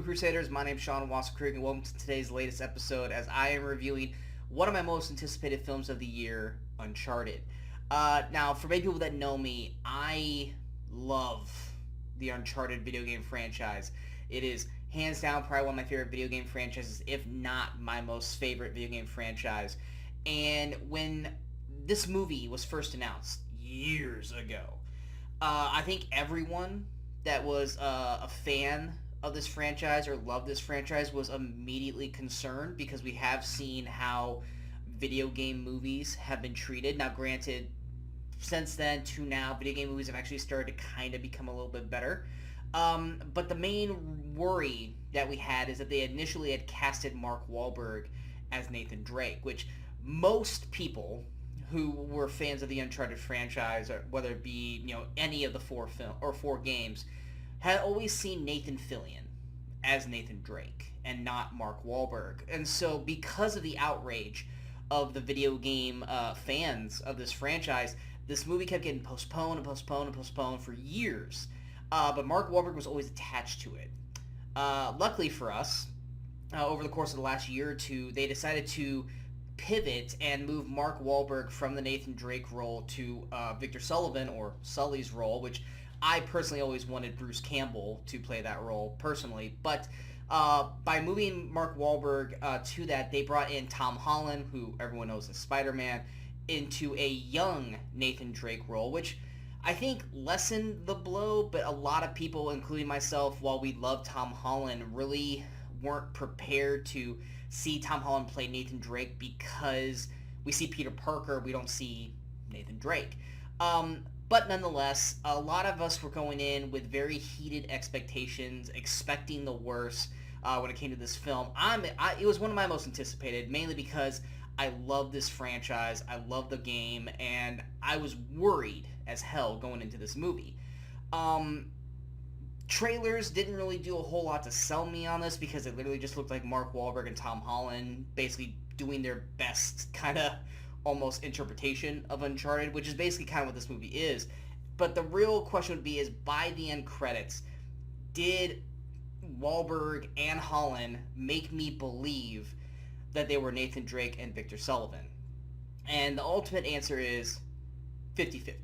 Crusaders. My name is Sean Wasserkrug, and welcome to today's latest episode as I am reviewing one of my most anticipated films of the year, Uncharted. Now, for many people that know me, I love the Uncharted video game franchise. It is hands down probably one of my favorite video game franchises, if not my most favorite video game franchise. And when this movie was first announced years ago, I think everyone that was a fan of this franchise or loved this franchise was immediately concerned because we have seen how video game movies have been treated. Now, granted, since then to now, video game movies have actually started to kind of become a little bit better. But the main worry that we had is that they initially had casted Mark Wahlberg as Nathan Drake, which most people who were fans of the Uncharted franchise, or whether it be any of the four games, had always seen Nathan Fillion as Nathan Drake and not Mark Wahlberg. And so because of the outrage of the video game fans of this franchise, this movie kept getting postponed and postponed and postponed for years. But Mark Wahlberg was always attached to it. Luckily for us, over the course of the last year or two, they decided to pivot and move Mark Wahlberg from the Nathan Drake role to Victor Sullivan, or Sully's role, which I personally always wanted Bruce Campbell to play that role personally. But by moving Mark Wahlberg to that, they brought in Tom Holland, who everyone knows as Spider-Man, into a young Nathan Drake role, which I think lessened the blow, but a lot of people, including myself, while we love Tom Holland, really weren't prepared to see Tom Holland play Nathan Drake because we see Peter Parker, we don't see Nathan Drake. But nonetheless, a lot of us were going in with very heated expectations, expecting the worst when it came to this film. It was one of my most anticipated, mainly because I love this franchise, I love the game, and I was worried as hell going into this movie. Trailers didn't really do a whole lot to sell me on this because it literally just looked like Mark Wahlberg and Tom Holland basically doing their best kind of almost interpretation of Uncharted, which is basically kind of what this movie is. But the real question would be is, by the end credits, did Wahlberg and Holland make me believe that they were Nathan Drake and Victor Sullivan? And the ultimate answer is 50-50.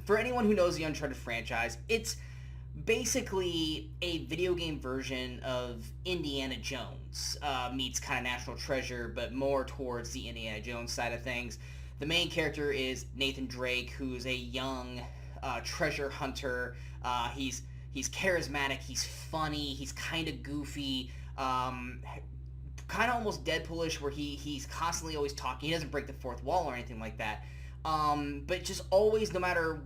For anyone who knows the Uncharted franchise, it's basically a video game version of Indiana Jones meets kind of National Treasure, but more towards the Indiana Jones side of things. The main character is Nathan Drake, who's a young treasure hunter. He's charismatic, he's funny, he's kind of goofy, kind of almost Deadpoolish, where he's constantly always talking. He doesn't break the fourth wall or anything like that. But just always, no matter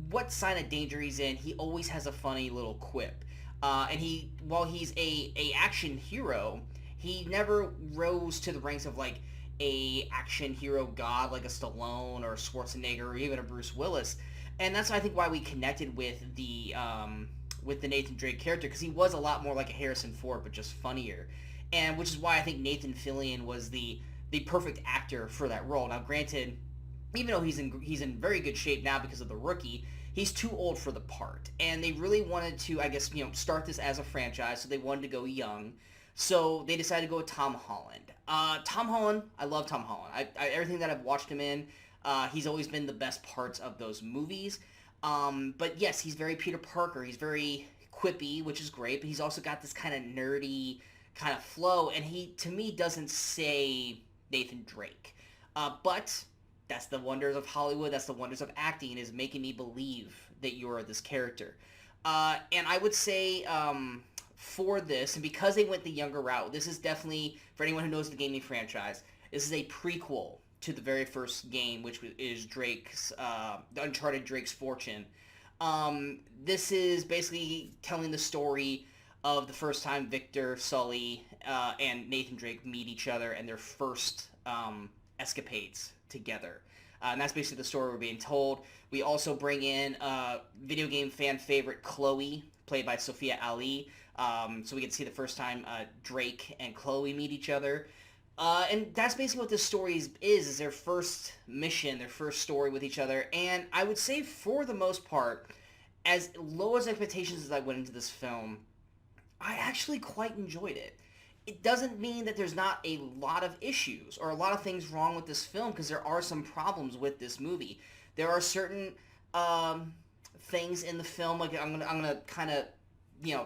what sign of danger he's in, he always has a funny little quip. And while he's a action hero, he never rose to the ranks of like a action hero god like a Stallone or a Schwarzenegger or even a Bruce Willis. And that's I think why we connected with the Nathan Drake character, because he was a lot more like a Harrison Ford, but just funnier. And which is why I think Nathan Fillion was the perfect actor for that role. Now, granted, even though he's in very good shape now because of The Rookie, he's too old for the part. And they really wanted to, I guess, start this as a franchise, so they wanted to go young. So they decided to go with Tom Holland. Tom Holland, I love Tom Holland. Everything that I've watched him in, he's always been the best parts of those movies. But yes, he's very Peter Parker. He's very quippy, which is great, but he's also got this kind of nerdy kind of flow, and he, to me, doesn't say Nathan Drake. But that's the wonders of Hollywood, that's the wonders of acting, is making me believe that you're this character. And I would say for this, and because they went the younger route, this is definitely, for anyone who knows the gaming franchise, this is a prequel to the very first game, which is Drake's, the Uncharted Drake's Fortune. This is basically telling the story of the first time Victor, Sully, and Nathan Drake meet each other and their first escapades together. And that's basically the story we're being told. We also bring in video game fan favorite Chloe, played by Sophia Ali. So we get to see the first time Drake and Chloe meet each other. And that's basically what this story is their first mission, their first story with each other. And I would say, for the most part, as low as expectations as I went into this film, I actually quite enjoyed it. It doesn't mean that there's not a lot of issues or a lot of things wrong with this film, because there are some problems with this movie. There are certain um, things in the film, like I'm gonna kind of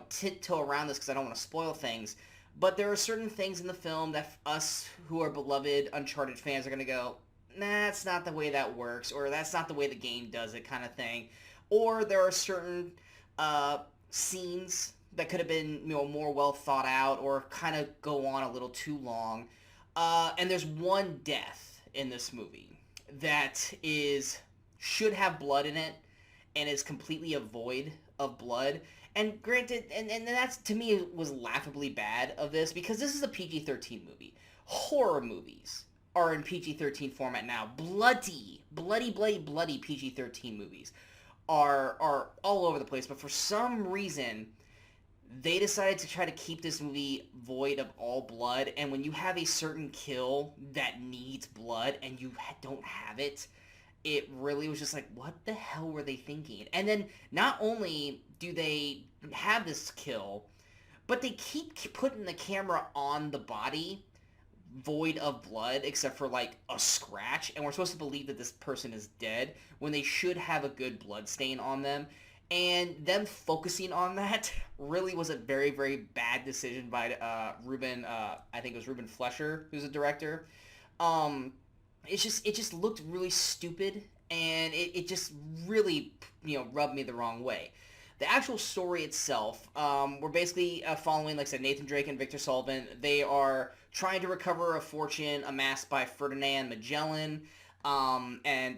tiptoe around this because I don't want to spoil things. But there are certain things in the film that us who are beloved Uncharted fans are gonna go, nah, that's not the way that works, or that's not the way the game does it, kind of thing. Or there are certain uh, scenes that could have been more well thought out, or kind of go on a little too long. And there's one death in this movie that is should have blood in it and is completely a void of blood. And granted, and that's, to me, was laughably bad of this, because this is a PG-13 movie. Horror movies are in PG-13 format now. Bloody PG-13 movies are all over the place. But for some reason, they decided to try to keep this movie void of all blood. And when you have a certain kill that needs blood and you don't have it, it really was just like, what the hell were they thinking? And then not only do they have this kill, but they keep putting the camera on the body void of blood except for like a scratch, and we're supposed to believe that this person is dead when they should have a good blood stain on them. And them focusing on that really was a very, very bad decision by Ruben, I think it was Ruben Flesher, who's a director. It just looked really stupid, and it just really rubbed me the wrong way. The actual story itself, we're basically following, like I said, Nathan Drake and Victor Sullivan. They are trying to recover a fortune amassed by Ferdinand Magellan, and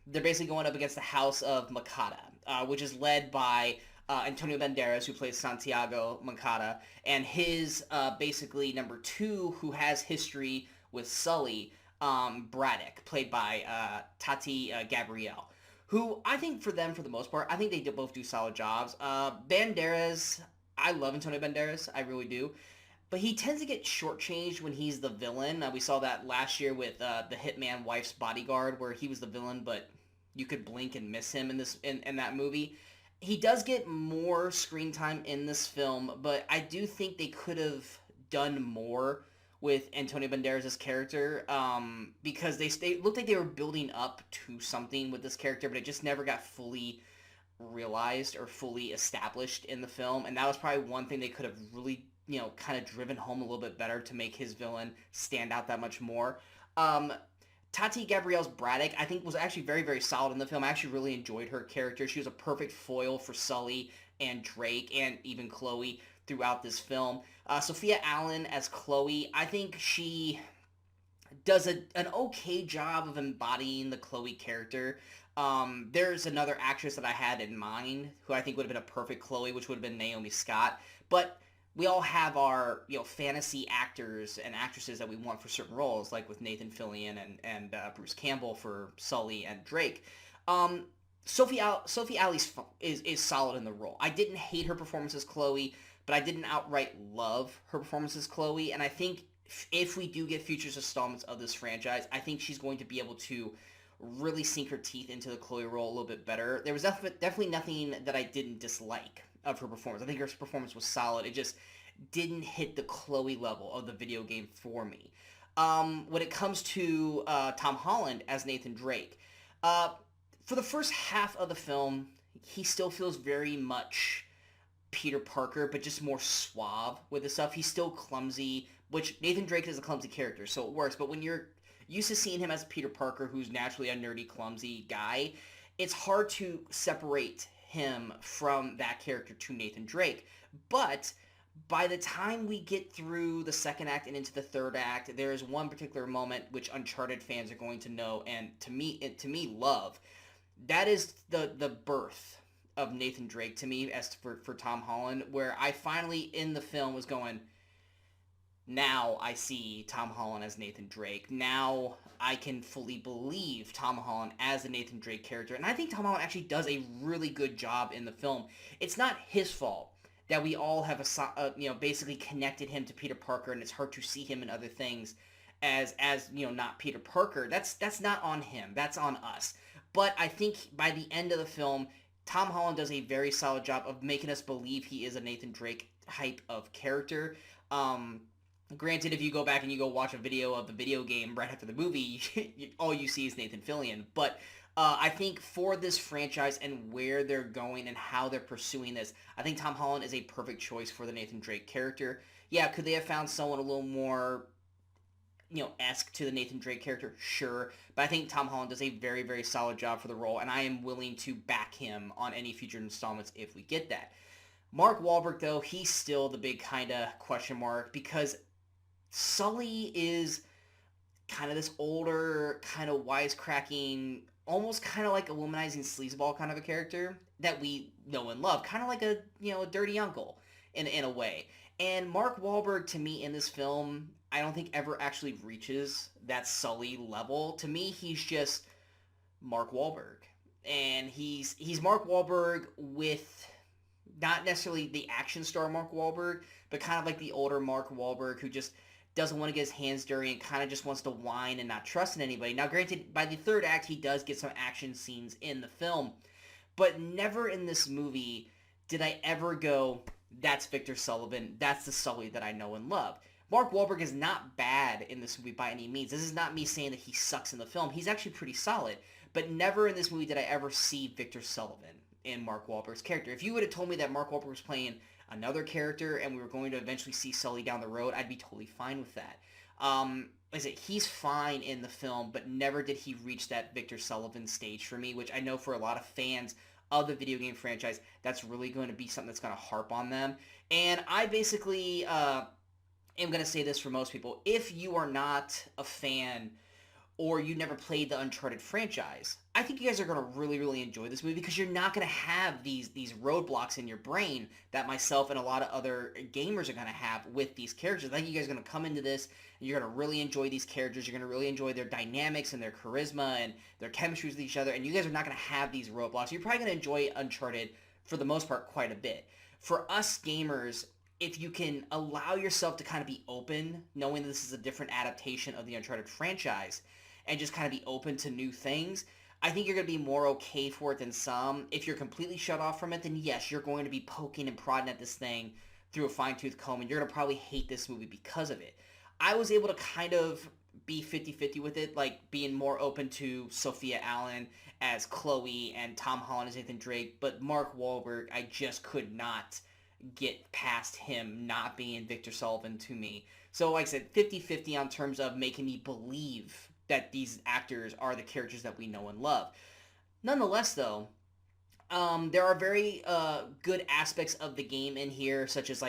they're basically going up against the House of Makata, which is led by Antonio Banderas, who plays Santiago Makata, and his basically number two, who has history with Sully, Braddock, played by Tati Gabrielle, who I think for them, for the most part, I think they both do solid jobs. Banderas, I love Antonio Banderas, I really do. But he tends to get shortchanged when he's the villain. We saw that last year with the Hitman Wife's Bodyguard, where he was the villain, but you could blink and miss him in that movie. He does get more screen time in this film, but I do think they could have done more with Antonio Banderas' character, because they looked like they were building up to something with this character, but it just never got fully realized or fully established in the film. And that was probably one thing they could have really kind of driven home a little bit better to make his villain stand out that much more. Tati Gabrielle's Braddock, I think, was actually very, very solid in the film. I actually really enjoyed her character. She was a perfect foil for Sully and Drake and even Chloe throughout this film. Sophia Allen as Chloe, I think she does an okay job of embodying the Chloe character. There's another actress that I had in mind who I think would have been a perfect Chloe, which would have been Naomi Scott. But we all have our fantasy actors and actresses that we want for certain roles, like with Nathan Fillion and Bruce Campbell for Sully and Drake. Sophie Ali is solid in the role. I didn't hate her performance as Chloe, but I didn't outright love her performance as Chloe. And I think if we do get future installments of this franchise, I think she's going to be able to really sink her teeth into the Chloe role a little bit better. There was definitely nothing that I didn't dislike of her performance. I think her performance was solid. It just didn't hit the Chloe level of the video game for me. When it comes to Tom Holland as Nathan Drake, for the first half of the film, he still feels very much Peter Parker, but just more suave with the stuff. He's still clumsy, which Nathan Drake is a clumsy character, so it works. But when you're used to seeing him as Peter Parker, who's naturally a nerdy, clumsy guy, it's hard to separate him from that character to Nathan Drake. But by the time we get through the second act and into the third act, there is one particular moment which Uncharted fans are going to know and to me love. That is the birth of Nathan Drake to me as for Tom Holland, where I finally in the film was going, now I see Tom Holland as Nathan Drake. Now I can fully believe Tom Holland as the Nathan Drake character. And I think Tom Holland actually does a really good job in the film. It's not his fault that we all have basically connected him to Peter Parker, and it's hard to see him in other things as not Peter Parker. That's not on him. That's on us. But I think by the end of the film, Tom Holland does a very solid job of making us believe he is a Nathan Drake type of character. Granted, if you go back and you go watch a video of the video game right after the movie, all you see is Nathan Fillion. But I think for this franchise and where they're going and how they're pursuing this, I think Tom Holland is a perfect choice for the Nathan Drake character. Yeah, could they have found someone a little more, esque to the Nathan Drake character? Sure. But I think Tom Holland does a very, very solid job for the role, and I am willing to back him on any future installments if we get that. Mark Wahlberg, though, he's still the big kind of question mark because Sully is kind of this older, kind of wisecracking, almost kind of like a womanizing sleazeball kind of a character that we know and love, kind of like a dirty uncle in a way. And Mark Wahlberg, to me, in this film, I don't think ever actually reaches that Sully level. To me, he's just Mark Wahlberg, and he's Mark Wahlberg with not necessarily the action star Mark Wahlberg, but kind of like the older Mark Wahlberg who just doesn't want to get his hands dirty and kind of just wants to whine and not trust in anybody. Now, granted, by the third act, he does get some action scenes in the film, but never in this movie did I ever go, that's Victor Sullivan, that's the Sully that I know and love. Mark Wahlberg is not bad in this movie by any means. This is not me saying that he sucks in the film. He's actually pretty solid, but never in this movie did I ever see Victor Sullivan in Mark Wahlberg's character. If you would have told me that Mark Wahlberg was playing another character and we were going to eventually see Sully down the road, I'd be totally fine with that. Like I said, he's fine in the film, but never did he reach that Victor Sullivan stage for me, which I know for a lot of fans of the video game franchise, that's really going to be something that's going to harp on them. And I basically am going to say this for most people. If you are not a fan or you never played the Uncharted franchise, I think you guys are going to really, really enjoy this movie because you're not going to have these roadblocks in your brain that myself and a lot of other gamers are going to have with these characters. I think you guys are going to come into this and you're going to really enjoy these characters. You're going to really enjoy their dynamics and their charisma and their chemistry with each other, and you guys are not going to have these roadblocks. You're probably going to enjoy Uncharted, for the most part, quite a bit. For us gamers, if you can allow yourself to kind of be open, knowing that this is a different adaptation of the Uncharted franchise, and just kind of be open to new things, I think you're going to be more okay for it than some. If you're completely shut off from it, then yes, you're going to be poking and prodding at this thing through a fine-tooth comb, and you're going to probably hate this movie because of it. I was able to kind of be 50-50 with it, like being more open to Sophia Allen as Chloe and Tom Holland as Nathan Drake, but Mark Wahlberg, I just could not get past him not being Victor Sullivan to me. So like I said, 50-50 on terms of making me believe that these actors are the characters that we know and love. Nonetheless, though, there are very good aspects of the game in here, such as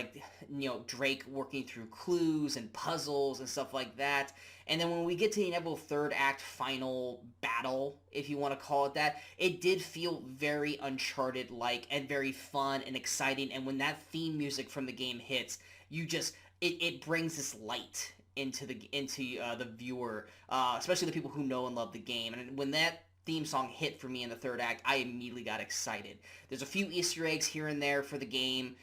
Drake working through clues and puzzles and stuff like that. And then when we get to the inevitable third act final battle, if you want to call it that, it did feel very Uncharted-like and very fun and exciting. And when that theme music from the game hits, it brings this light into the viewer, especially the people who know and love the game. And when that theme song hit for me in the third act, I immediately got excited. There's a few Easter eggs here and there for the game,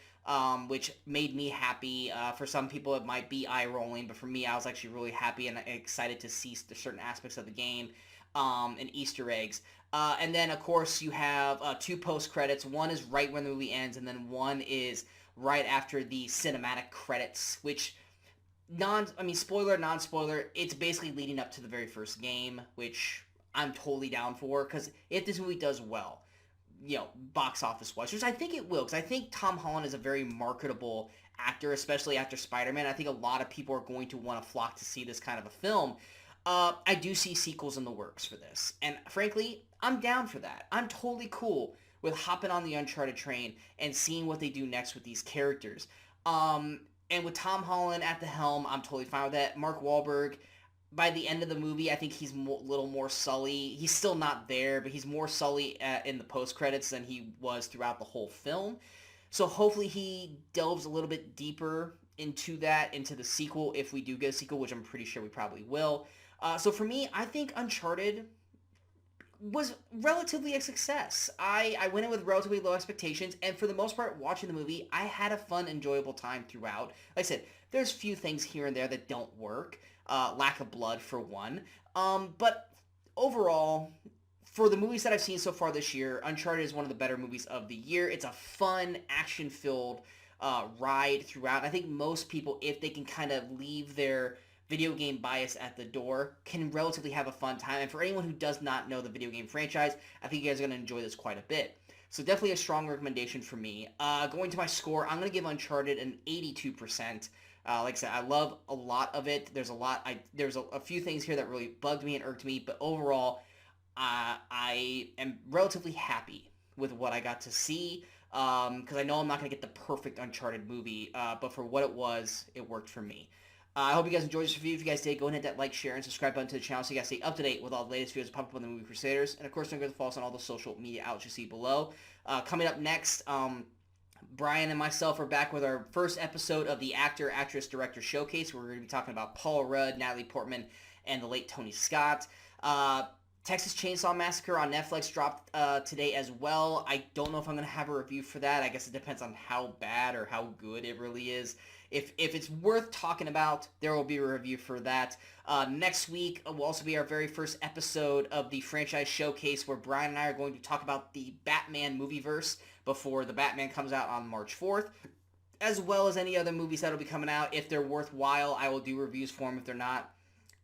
which made me happy. For some people, it might be eye-rolling, but for me, I was actually really happy and excited to see the certain aspects of the game and Easter eggs. And then, of course, you have two post-credits. One is right when the movie ends, and then one is right after the cinematic credits, which spoiler, non-spoiler, it's basically leading up to the very first game, which I'm totally down for, because if this movie does well, box office-wise, which I think it will, because I think Tom Holland is a very marketable actor, especially after Spider-Man. I think a lot of people are going to want to flock to see this kind of a film. I do see sequels in the works for this, and frankly, I'm down for that. I'm totally cool with hopping on the Uncharted train and seeing what they do next with these characters. And with Tom Holland at the helm, I'm totally fine with that. Mark Wahlberg, by the end of the movie, I think he's a little more Sully. He's still not there, but he's more Sully in the post-credits than he was throughout the whole film. So hopefully he delves a little bit deeper into the sequel, if we do get a sequel, which I'm pretty sure we probably will. So for me, I think Uncharted was relatively a success. I went in with relatively low expectations, and for the most part, watching the movie, I had a fun, enjoyable time throughout. Like I said, there's few things here and there that don't work. Lack of blood, for one. But overall, for the movies that I've seen so far this year, Uncharted is one of the better movies of the year. It's a fun, action-filled ride throughout. I think most people, if they can kind of leave their video game bias at the door, can relatively have a fun time. And for anyone who does not know the video game franchise, I think you guys are going to enjoy this quite a bit. So definitely a strong recommendation for me. Going to my score, I'm going to give Uncharted an 82%. Like I said, I love a lot of it. There's a few things here that really bugged me and irked me, but overall, I am relatively happy with what I got to see, because I know I'm not going to get the perfect Uncharted movie, but for what it was, it worked for me. I hope you guys enjoyed this review. If you guys did, go ahead and hit that like, share, and subscribe button to the channel so you guys stay up to date with all the latest videos that pop up on the Movie Crusaders. And of course, don't forget to follow us on all the social media outlets you see below. Coming up next, Brian and myself are back with our first episode of the Actor, Actress, Director Showcase. We're going to be talking about Paul Rudd, Natalie Portman, and the late Tony Scott. Texas Chainsaw Massacre on Netflix dropped today as well. I don't know if I'm going to have a review for that. I guess it depends on how bad or how good it really is. If it's worth talking about, there will be a review for that. Next week will also be our very first episode of the franchise showcase, where Brian and I are going to talk about the Batman movieverse before the Batman comes out on March 4th, as well as any other movies that will be coming out. If they're worthwhile, I will do reviews for them. If they're not,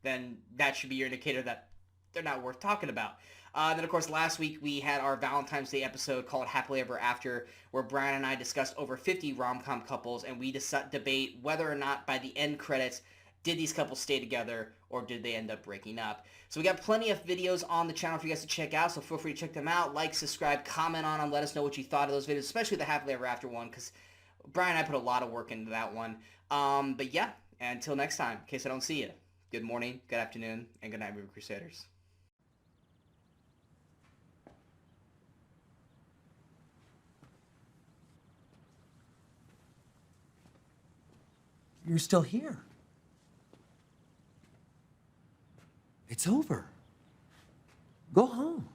then that should be your indicator that they're not worth talking about. Then, of course, last week we had our Valentine's Day episode called Happily Ever After, where Brian and I discussed over 50 rom-com couples, and we debate whether or not by the end credits, did these couples stay together or did they end up breaking up? So we got plenty of videos on the channel for you guys to check out, so feel free to check them out. Like, subscribe, comment on them, let us know what you thought of those videos, especially the Happily Ever After one, because Brian and I put a lot of work into that one. But yeah, until next time, in case I don't see you, good morning, good afternoon, and good night, Movie Crusaders. You're still here. It's over. Go home.